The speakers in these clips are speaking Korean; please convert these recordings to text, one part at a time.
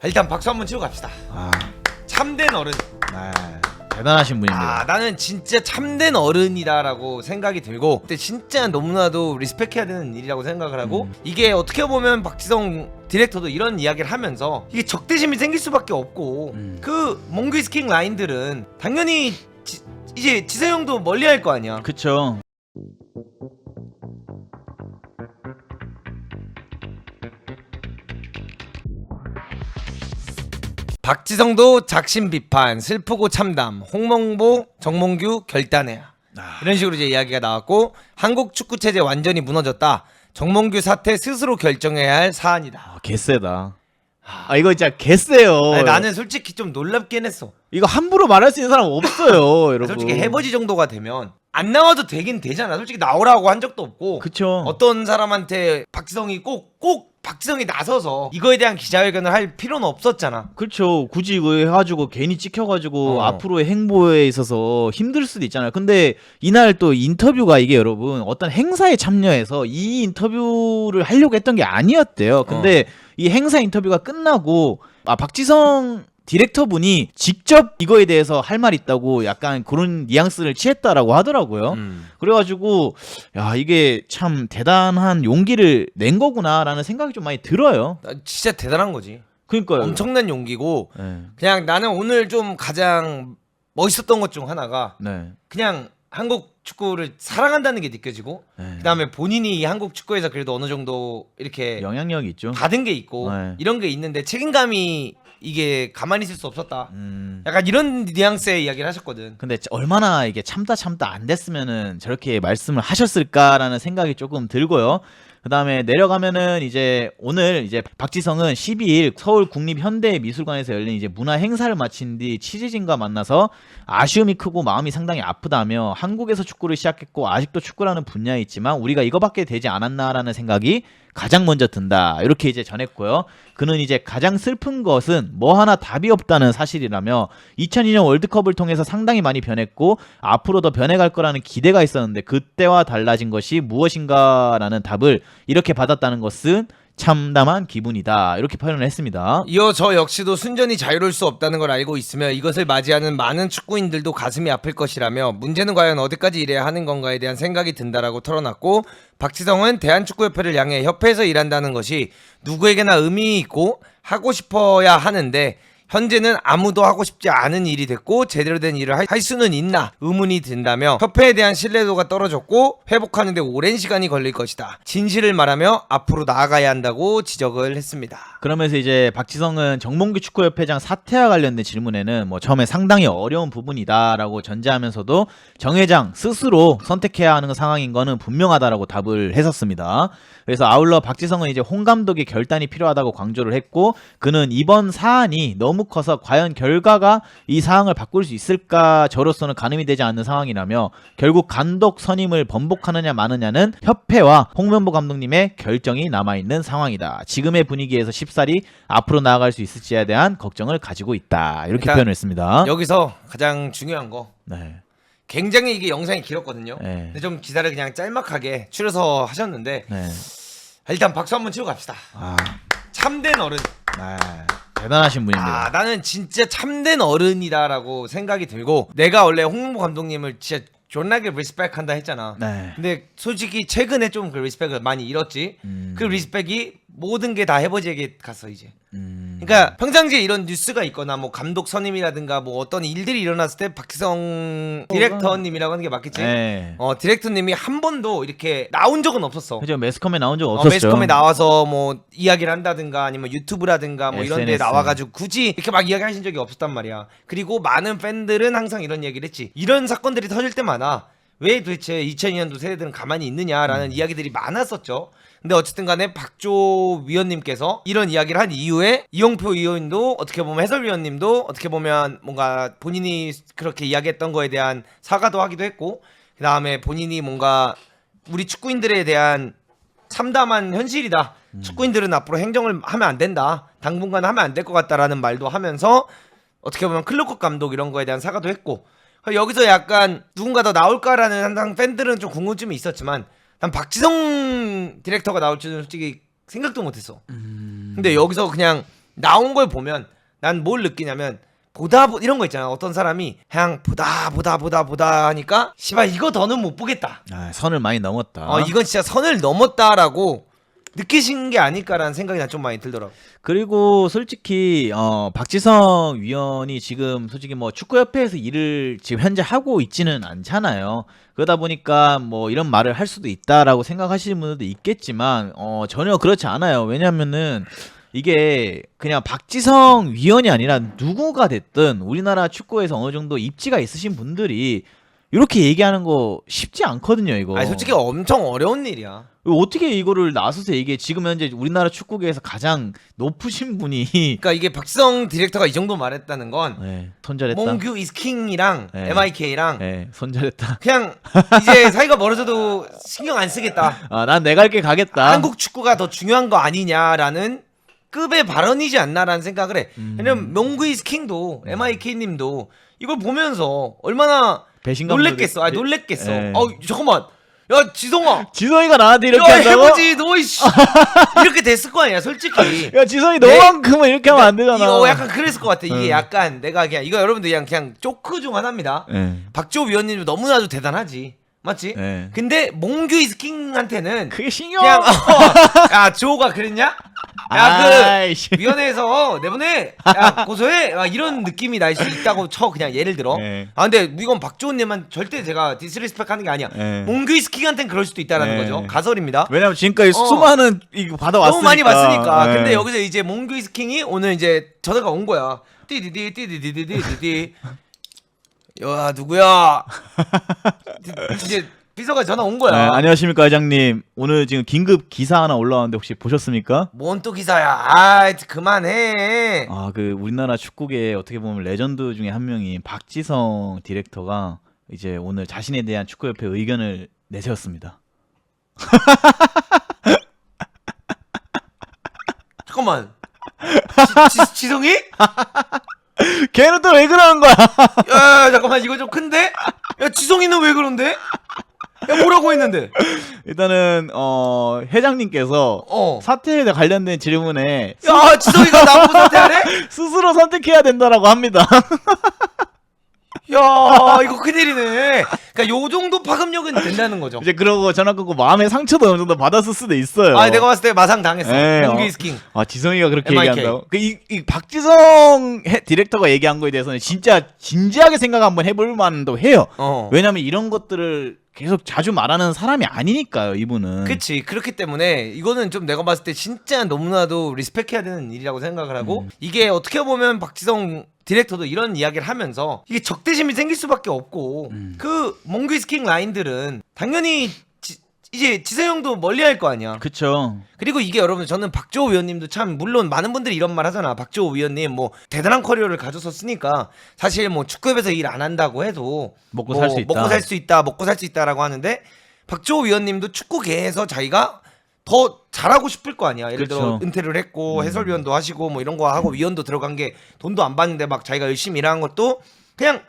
일단 박수 한번 치고 갑시다. 참된 어른. 대단하신 분입니다. 나는 진짜 참된 어른이다라고 생각이 들고, 근데 진짜 너무나도 리스펙해야 되는 일이라고 생각을 하고, 이게 어떻게 보면 박지성 디렉터도 이런 이야기를 하면서 이게 적대심이 생길 수밖에 없고, 그 몽규스킹 라인들은 당연히 이제 지세형도 멀리할 거 아니야. 그쵸. 박지성도 작심 비판, 슬프고 참담, 홍명보, 정몽규 결단해야. 이런 식으로 이제 이야기가 나왔고, 한국 축구 체제 완전히 무너졌다. 정몽규 사태 스스로 결정해야 할 사안이다. 개쎄다. 이거 진짜 개쎄요. 나는 솔직히 좀 놀랍긴 했어. 이거 함부로 말할 수 있는 사람 없어요, 여러분. 솔직히 해버지 정도가 되면 안 나와도 되긴 되잖아. 솔직히 나오라고 한 적도 없고. 그쵸. 어떤 사람한테 박지성이 꼭 박지성이 나서서 이거에 대한 기자회견을 할 필요는 없었잖아. 그렇죠. 굳이 이거 해가지고 괜히 찍혀가지고 앞으로의 행보에 있어서 힘들 수도 있잖아요. 근데 이날 또 인터뷰가 이게 여러분 어떤 행사에 참여해서 이 인터뷰를 하려고 했던 게 아니었대요. 근데 이 행사 인터뷰가 끝나고 박지성 디렉터분이 직접 이거에 대해서 할 말 있다고 약간 그런 뉘앙스를 취했다라고 하더라고요. 그래가지고 야 이게 참 대단한 용기를 낸 거구나라는 생각이 좀 많이 들어요. 진짜 대단한 거지. 그러니까요. 엄청난 용기고. 네. 그냥 나는 오늘 좀 가장 멋있었던 것 중 하나가 네. 그냥 한국 축구를 사랑한다는 게 느껴지고, 그다음에 본인이 한국 축구에서 그래도 어느 정도 이렇게 영향력이 있죠. 받은 게 있고 이런 게 있는데 책임감이 이게 가만히 있을 수 없었다. 약간 이런 뉘앙스의 이야기를 하셨거든. 근데 얼마나 이게 참다 안 됐으면은 저렇게 말씀을 하셨을까라는 생각이 조금 들고요. 그 다음에 내려가면은 이제 오늘 이제 박지성은 12일 서울 국립현대미술관에서 열린 이제 문화 행사를 마친 뒤 취재진과 만나서 아쉬움이 크고 마음이 상당히 아프다며 한국에서 축구를 시작했고 아직도 축구라는 분야에 있지만 우리가 이거밖에 되지 않았나라는 생각이 가장 먼저 든다. 이렇게 이제 전했고요. 그는 이제 가장 슬픈 것은 뭐 하나 답이 없다는 사실이라며 2002년 월드컵을 통해서 상당히 많이 변했고 앞으로 더 변해갈 거라는 기대가 있었는데 그때와 달라진 것이 무엇인가라는 답을 이렇게 받았다는 것은 참담한 기분이다. 이렇게 표현을 했습니다. 이어 저 역시도 순전히 자유로울 수 없다는 걸 알고 있으며 이것을 맞이하는 많은 축구인들도 가슴이 아플 것이라며 문제는 과연 어디까지 일해야 하는 건가에 대한 생각이 든다라고 털어놨고, 박지성은 대한축구협회를 향해 협회에서 일한다는 것이 누구에게나 의미 있고 하고 싶어야 하는데 현재는 아무도 하고 싶지 않은 일이 됐고 제대로 된 일을 할 수는 있나 의문이 든다며 협회에 대한 신뢰도가 떨어졌고 회복하는 데 오랜 시간이 걸릴 것이다. 진실을 말하며 앞으로 나아가야 한다고 지적을 했습니다. 그러면서 이제 박지성은 정몽규 축구협회장 사퇴와 관련된 질문에는 뭐 처음에 상당히 어려운 부분이다라고 전제하면서도 정 회장 스스로 선택해야 하는 상황인 거는 분명하다라고 답을 했었습니다. 그래서 아울러 박지성은 이제 홍 감독의 결단이 필요하다고 강조를 했고 그는 이번 사안이 너무 커서 과연 결과가 이 상황을 바꿀 수 있을까 저로서는 가늠이 되지 않는 상황이라며 결국 감독 선임을 번복하느냐 마느냐는 협회와 홍명보 감독님의 결정이 남아있는 상황이다. 지금의 분위기에서 쉽사리 앞으로 나아갈 수 있을지에 대한 걱정을 가지고 있다. 이렇게 표현을 했습니다. 여기서 가장 중요한 거, 굉장히 이게 영상이 길었거든요. 근데 좀 기사를 그냥 짤막하게 추려서 하셨는데 일단 박수 한번 치고 갑시다. 참된 어른. 대단하신 분입니다. 나는 진짜 참된 어른이다라고 생각이 들고, 내가 원래 홍명보 감독님을 진짜 존나게 리스펙한다 했잖아. 근데 솔직히 최근에 좀 그 리스펙을 많이 잃었지. 그 리스펙이 모든 게 다 해버지에게 갔어 이제. 그러니까 평상시에 이런 뉴스가 있거나 뭐 감독 선임이라든가 뭐 어떤 일들이 일어났을 때 박지성 디렉터님이라고 하는 게 맞겠지? 디렉터님이 한 번도 이렇게 나온 적은 없었어. 그죠. 매스컴에 나온 적 없었죠. 매스컴에 나와서 뭐 이야기를 한다든가 아니면 유튜브라든가 뭐 이런 데 나와가지고 굳이 이렇게 막 이야기하신 적이 없었단 말이야. 그리고 많은 팬들은 항상 이런 얘기를 했지. 이런 사건들이 터질 때마다 왜 도대체 2002년도 세대들은 가만히 있느냐라는 이야기들이 많았었죠. 근데 어쨌든 간에 박조 위원님께서 이런 이야기를 한 이후에 이용표 위원도 어떻게 보면 해설위원님도 어떻게 보면 뭔가 본인이 그렇게 이야기했던 거에 대한 사과도 하기도 했고, 그 다음에 본인이 뭔가 우리 축구인들에 대한 참담한 현실이다. 축구인들은 앞으로 행정을 하면 안 된다. 당분간 하면 안 될 것 같다라는 말도 하면서 어떻게 보면 클로커 감독 이런 거에 대한 사과도 했고, 여기서 약간 누군가 더 나올까라는 항상 팬들은 좀 궁금증이 있었지만 난 박지성 디렉터가 나올 줄은 솔직히 생각도 못했어. 근데 여기서 그냥 나온 걸 보면 난 뭘 느끼냐면 이런 거 있잖아. 어떤 사람이 그냥 보다 하니까 씨발 이거 더는 못 보겠다. 선을 많이 넘었다. 이건 진짜 선을 넘었다라고 느끼신 게 아닐까라는 생각이 난 좀 많이 들더라고. 그리고 솔직히 박지성 위원이 지금 솔직히 뭐 축구협회에서 일을 지금 현재 하고 있지는 않잖아요. 그러다 보니까 뭐 이런 말을 할 수도 있다라고 생각하시는 분들도 있겠지만 전혀 그렇지 않아요. 왜냐면은 이게 그냥 박지성 위원이 아니라 누구가 됐든 우리나라 축구에서 어느 정도 입지가 있으신 분들이 이렇게 얘기하는 거 쉽지 않거든요, 이거. 아니 솔직히 엄청 어려운 일이야. 어떻게 이거를 나서서 얘기해? 지금 현재 우리나라 축구계에서 가장 높으신 분이 그러니까 이게 박지성 디렉터가 이 정도 말했다는 건 손절했다. 몽규 이스킹이랑 MIK랑 손절했다. 그냥 이제 사이가 멀어져도 신경 안 쓰겠다. 난 내가 할 게 가겠다. 한국 축구가 더 중요한 거 아니냐라는 급의 발언이지 않나라는 생각을 해. 왜냐면 몽규 이스킹도 MIK님도 이걸 보면서 얼마나 배신감 놀랬겠어. 놀랬겠어. 잠깐만. 야 지성이가 나한테 이렇게 한다고? 해보지 너 이씨 이렇게 됐을 거 아니야 솔직히. 야 지성이 너만큼은 이렇게 하면 안 되잖아. 약간 그랬을 것 같아. 이게 약간 내가 그냥 여러분들 그냥 조크 중 하나입니다. 박지호 위원님 너무나도 대단하지. 맞지? 근데 몽규 이스킹한테는 그게 신경. 그냥 야 지호가 그랬냐? 야 그 위원회에서 내보내 야 고소해 막 이런 느낌이 날 수 있다고 쳐. 그냥 예를 들어. 근데 이건 박지호님만 절대 제가 디스리스펙 하는 게 아니야. 몽규 이스킹한테는 그럴 수도 있다라는 거죠. 가설입니다. 왜냐면 지금까지 수많은 이거 받아왔으니까. 너무 많이 봤으니까. 근데 여기서 이제 몽규 이스킹이 오늘 이제 전화가 온 거야. 띠디디 야 누구야? 이제 비서가 전화 온 거야. 안녕하십니까 회장님. 오늘 지금 긴급 기사 하나 올라왔는데 혹시 보셨습니까? 뭔 또 기사야? 그만해. 그 우리나라 축구계에 어떻게 보면 레전드 중에 한 명인 박지성 디렉터가 이제 오늘 자신에 대한 축구협회 의견을 내세웠습니다. 잠깐만. 지성이? 걔는 또 왜 그러는 거야? 야 잠깐만 이거 좀 큰데? 야 지성이는 왜 그런데? 야 뭐라고 했는데? 일단은 회장님께서 사퇴에 관련된 질문에 야 지성이가 나보고 사퇴하래? 스스로 선택해야 된다라고 합니다. 야 이거 큰일이네. 그러니까 요 정도 파급력은 된다는 거죠. 이제 그러고 전화 끊고 마음의 상처도 어느 정도 받았을 수도 있어요. 내가 봤을 때 마상 당했어. 몽규 이스킹. 지성이가 그렇게 MIK. 얘기한다고? 이 박지성 디렉터가 얘기한 거에 대해서는 진짜 진지하게 생각 한번 해볼 만도 해요. 왜냐면 이런 것들을 계속 자주 말하는 사람이 아니니까요, 이분은. 그치. 그렇기 때문에 이거는 좀 내가 봤을 때 진짜 너무나도 리스펙해야 되는 일이라고 생각을 하고 이게 어떻게 보면 박지성 디렉터도 이런 이야기를 하면서 이게 적대심이 생길 수밖에 없고 그 몽규 이스킹 라인들은 당연히 이제 지세형도 멀리할 거 아니야. 그쵸. 그리고 이게 여러분 저는 박지호 위원님도 참 물론 많은 분들이 이런 말 하잖아. 박지호 위원님 뭐 대단한 커리어를 가졌었으니까 사실 뭐 축구협에서 일 안 한다고 해도 먹고 살 수 있다. 먹고 살 수 있다라고 하는데 박지호 위원님도 축구계에서 자기가 더 잘하고 싶을 거 아니야. 예를 들어 은퇴를 했고 해설위원도 하시고 뭐 이런 거 하고 위원도 들어간 게 돈도 안 받는데 막 자기가 열심히 일하는 것도 그냥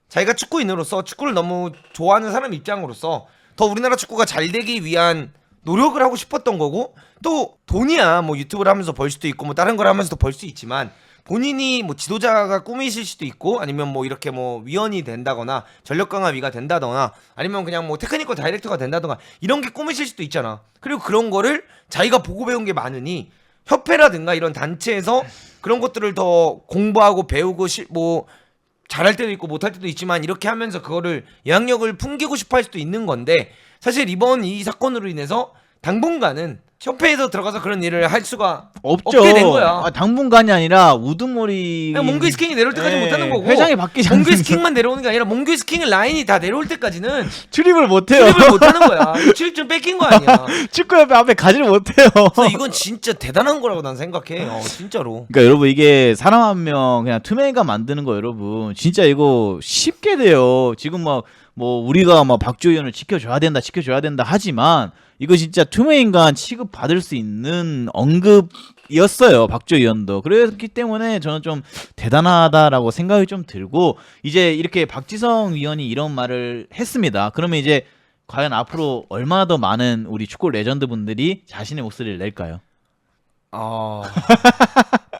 자기가 축구인으로서 축구를 너무 좋아하는 사람 입장으로서 더 우리나라 축구가 잘 되기 위한 노력을 하고 싶었던 거고 또 돈이야 뭐 유튜브를 하면서 벌 수도 있고 뭐 다른 걸 하면서도 벌 수 있지만 본인이 뭐 지도자가 꿈이실 수도 있고 아니면 뭐 이렇게 뭐 위원이 된다거나 전력 강화위가 된다거나 아니면 그냥 뭐 테크니컬 다이렉터가 된다거나 이런 게 꿈이실 수도 있잖아. 그리고 그런 거를 자기가 보고 배운 게 많으니 협회라든가 이런 단체에서 그런 것들을 더 공부하고 배우고 뭐 잘할 때도 있고 못할 때도 있지만 이렇게 하면서 그거를 영향력을 풍기고 싶어 할 수도 있는 건데 사실 이번 이 사건으로 인해서 당분간은 협회에서 들어가서 그런 일을 할 수가 없죠. 없게 된 거야. 당분간이 아니라 우두머리. 몽규 이스킹이 내려올 때까지 못하는 거고 회장이 바뀌지 않는 몽규 이스킹만 내려오는 게 아니라 몽규 이스킹의 라인이 다 내려올 때까지는 출입을 못해요. 출입을 못하는 거야. 출입 좀 뺏긴 거 아니야. 축구협회 앞에 가지를 못해요. 그래서 이건 진짜 대단한 거라고 난 생각해. 진짜로. 그러니까 여러분 이게 사람 한 명 그냥 투명인간 만드는 거 여러분 진짜 이거 쉽게 돼요. 지금 막 뭐 우리가 막 박지호 의원을 지켜줘야 된다 하지만 이거 진짜 투명인간 취급 받을 수 있는 언급이었어요. 박지호 의원도. 그랬기 때문에 저는 좀 대단하다라고 생각이 좀 들고 이제 이렇게 박지성 위원이 이런 말을 했습니다. 그러면 이제 과연 앞으로 얼마나 더 많은 우리 축구 레전드 분들이 자신의 목소리를 낼까요?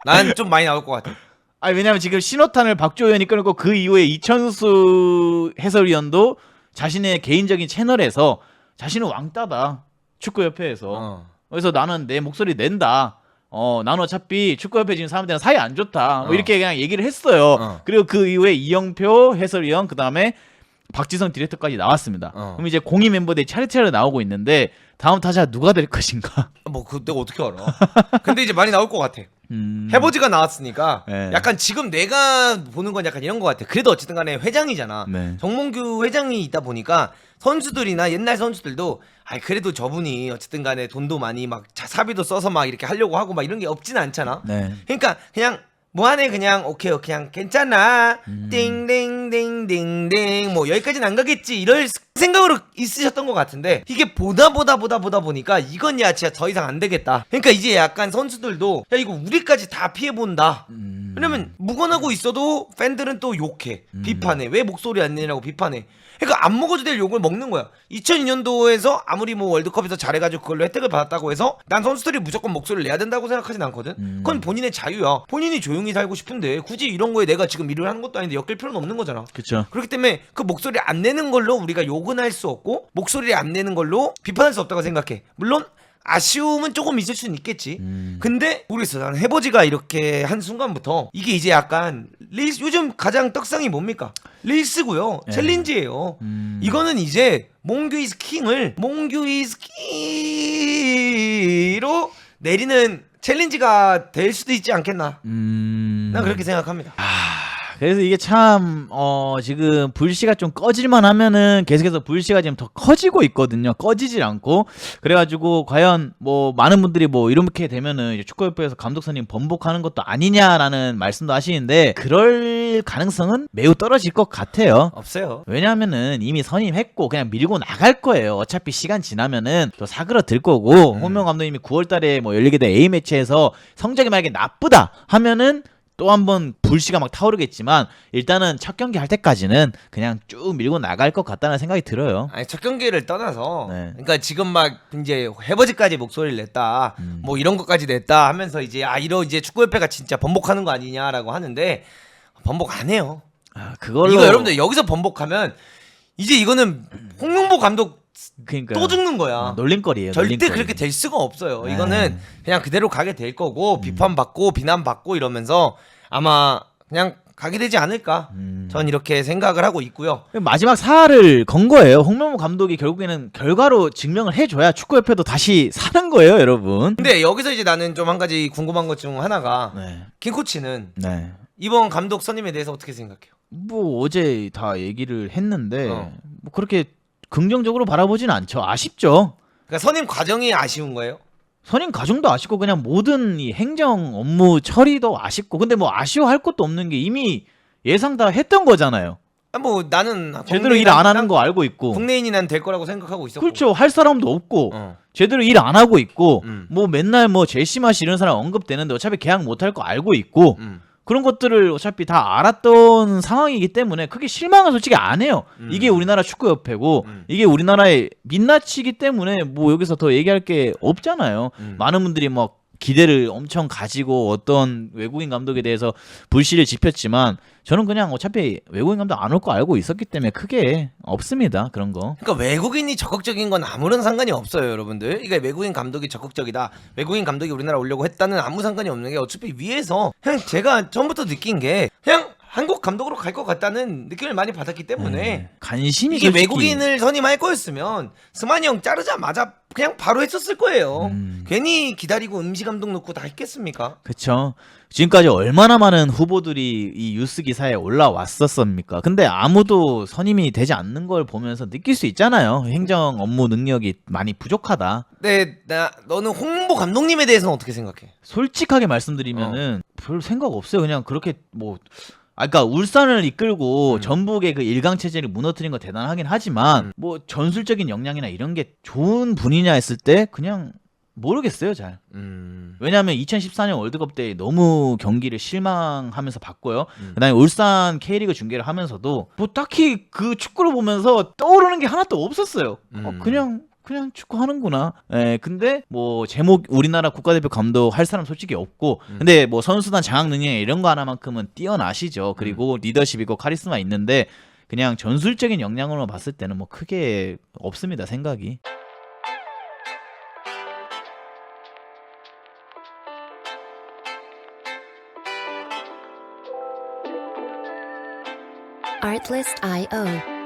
난 좀 많이 나올 것 같아. 아니 왜냐면 지금 신호탄을 박주호연이 끊고 그 이후에 이천수 해설위원도 자신의 개인적인 채널에서 자신은 왕따다 축구협회에서 그래서 나는 내 목소리 낸다. 난 어차피 축구협회 지금 사람들이랑 사이 안 좋다. 뭐 이렇게 그냥 얘기를 했어요. 그리고 그 이후에 이영표 해설위원 그 다음에 박지성 디렉터까지 나왔습니다. 그럼 이제 공이 멤버들이 차례차례 나오고 있는데 다음 타자 누가 될 것인가? 뭐 그 내가 어떻게 알아? 근데 이제 많이 나올 것 같아. 해보지가 나왔으니까 네. 약간 지금 내가 보는 건 약간 이런 것 같아. 그래도 어쨌든 간에 회장이잖아. 네. 정몽규 회장이 있다 보니까 선수들이나 옛날 선수들도 그래도 저분이 어쨌든 간에 돈도 많이 막 사비도 써서 막 이렇게 하려고 하고 막 이런 게 없진 않잖아. 네. 그러니까 그냥 뭐하네 그냥 오케이 그냥 괜찮아 띵띵띵띵띵 뭐 여기까지는 안 가겠지 이럴 생각으로 있으셨던 것 같은데 이게 보다 보니까 이건 야 진짜 더 이상 안 되겠다. 그러니까 이제 약간 선수들도 야 이거 우리까지 다 피해본다. 왜냐면 묵어나고 있어도 팬들은 또 욕해 비판해. 왜 목소리 안 내냐고 비판해. 그러니까 안 먹어도 될 욕을 먹는 거야. 2002년도에서 아무리 뭐 월드컵에서 잘해가지고 그걸로 혜택을 받았다고 해서 난 선수들이 무조건 목소리를 내야 된다고 생각하진 않거든. 그건 본인의 자유야. 본인이 조용히 살고 싶은데 굳이 이런 거에 내가 지금 일을 하는 것도 아닌데 엮일 필요는 없는 거잖아. 그렇죠. 그렇기 때문에 그 목소리 안 내는 걸로 우리가 욕은 할 수 없고 목소리를 안 내는 걸로 비판할 수 없다고 생각해. 물론 아쉬움은 조금 있을 수는 있겠지. 근데 모르겠어. 나는 해버지가 이렇게 한 순간부터 이게 이제 약간 릴스 요즘 가장 떡상이 뭡니까? 릴스고요. 네. 챌린지예요. 이거는 이제 몽규 이즈 킹을 몽규 이즈 킹으로 내리는 챌린지가 될 수도 있지 않겠나. 난 그렇게 생각합니다. 그래서 이게 참 지금 불씨가 좀 꺼질만 하면은 계속해서 불씨가 지금 더 커지고 있거든요. 꺼지질 않고. 그래가지고 과연 뭐 많은 분들이 뭐 이렇게 되면은 이제 축구협회에서 감독 선임 번복하는 것도 아니냐라는 말씀도 하시는데 그럴 가능성은 매우 떨어질 것 같아요. 없어요. 왜냐하면은 이미 선임했고 그냥 밀고 나갈 거예요. 어차피 시간 지나면은 또 사그러들 거고 홍명 감독님이 9월달에 뭐 열리게 된 A 매치에서 성적이 만약에 나쁘다 하면은 또 한 번 불씨가 막 타오르겠지만 일단은 첫 경기 할 때까지는 그냥 쭉 밀고 나갈 것 같다는 생각이 들어요. 아니 첫 경기를 떠나서 네. 그러니까 지금 막 이제 해버지까지 목소리를 냈다 뭐 이런 것까지 냈다 하면서 이제 이러 이제 축구협회가 진짜 번복하는 거 아니냐라고 하는데 번복 안 해요. 그걸로 이거 여러분들 여기서 번복하면 이제 이거는 홍명보 감독 그러니까 또 죽는 거야. 놀림거리예요. 절대 놀림거리. 그렇게 될 수가 없어요. 네. 이거는 그냥 그대로 가게 될 거고 비판받고 비난받고 이러면서 아마 그냥 가게 되지 않을까. 전 이렇게 생각을 하고 있고요. 마지막 사활을 건 거예요. 홍명보 감독이 결국에는 결과로 증명을 해줘야 축구협회도 다시 사는 거예요, 여러분. 근데 여기서 이제 나는 좀 한 가지 궁금한 것 중 하나가 네. 김 코치는 네. 이번 감독 선임에 대해서 어떻게 생각해요? 뭐 어제 다 얘기를 했는데 뭐 그렇게 긍정적으로 바라보진 않죠. 아쉽죠. 그러니까 선임 과정이 아쉬운 거예요? 선임 과정도 아쉽고 그냥 모든 이 행정 업무 처리도 아쉽고 근데 뭐 아쉬워할 것도 없는 게 이미 예상 다 했던 거잖아요. 뭐 나는 제대로 일 안 하는 거 알고 있고. 국내인이 난 될 거라고 생각하고 있었고. 그렇죠. 할 사람도 없고 제대로 일 안 하고 있고 뭐 맨날 뭐 제시마시 이런 사람 언급되는데 어차피 계약 못 할 거 알고 있고 그런 것들을 어차피 다 알았던 상황이기 때문에 크게 실망은 솔직히 안 해요. 이게 우리나라 축구협회고 이게 우리나라의 민낯이기 때문에 뭐 여기서 더 얘기할 게 없잖아요. 많은 분들이 막 기대를 엄청 가지고 어떤 외국인 감독에 대해서 불씨를 지폈지만 저는 그냥 어차피 외국인 감독 안 올 거 알고 있었기 때문에 크게 없습니다. 그런 거. 그러니까 외국인이 적극적인 건 아무런 상관이 없어요, 여러분들. 이게 외국인 감독이 적극적이다. 외국인 감독이 우리나라 오려고 했다는 아무 상관이 없는 게 어차피 위에서 그냥 제가 처음부터 느낀 게 그냥 한국 감독으로 갈 것 같다는 느낌을 많이 받았기 때문에 관심이 이게 솔직히... 외국인을 선임할 거였으면 스마니 형 자르자마자 그냥 바로 했었을 거예요. 괜히 기다리고 임시 감독 놓고 다 했겠습니까? 그쵸. 지금까지 얼마나 많은 후보들이 이 뉴스 기사에 올라왔었습니까? 근데 아무도 선임이 되지 않는 걸 보면서 느낄 수 있잖아요. 행정 업무 능력이 많이 부족하다. 네, 너는 홍보 감독님에 대해서는 어떻게 생각해? 솔직하게 말씀드리면은 별 생각 없어요. 그냥 그렇게 뭐 그러니까 울산을 이끌고 전북의 그 일강 체제를 무너뜨린 거 대단하긴 하지만 뭐 전술적인 역량이나 이런 게 좋은 분이냐 했을 때 그냥 모르겠어요, 잘. 왜냐하면 2014년 월드컵 때 너무 경기를 실망하면서 봤고요. 그다음에 울산 K리그 중계를 하면서도 뭐 딱히 그 축구를 보면서 떠오르는 게 하나도 없었어요. 그냥 그냥 축구하는구나. 근데 뭐 제목 우리나라 국가대표 감독 할 사람 솔직히 없고 근데 뭐 선수단 장악 능력 이런 거 하나만큼은 뛰어나시죠. 그리고 리더십 있고 카리스마 있는데 그냥 전술적인 역량으로 봤을 때는 뭐 크게 없습니다, 생각이. Artlist.io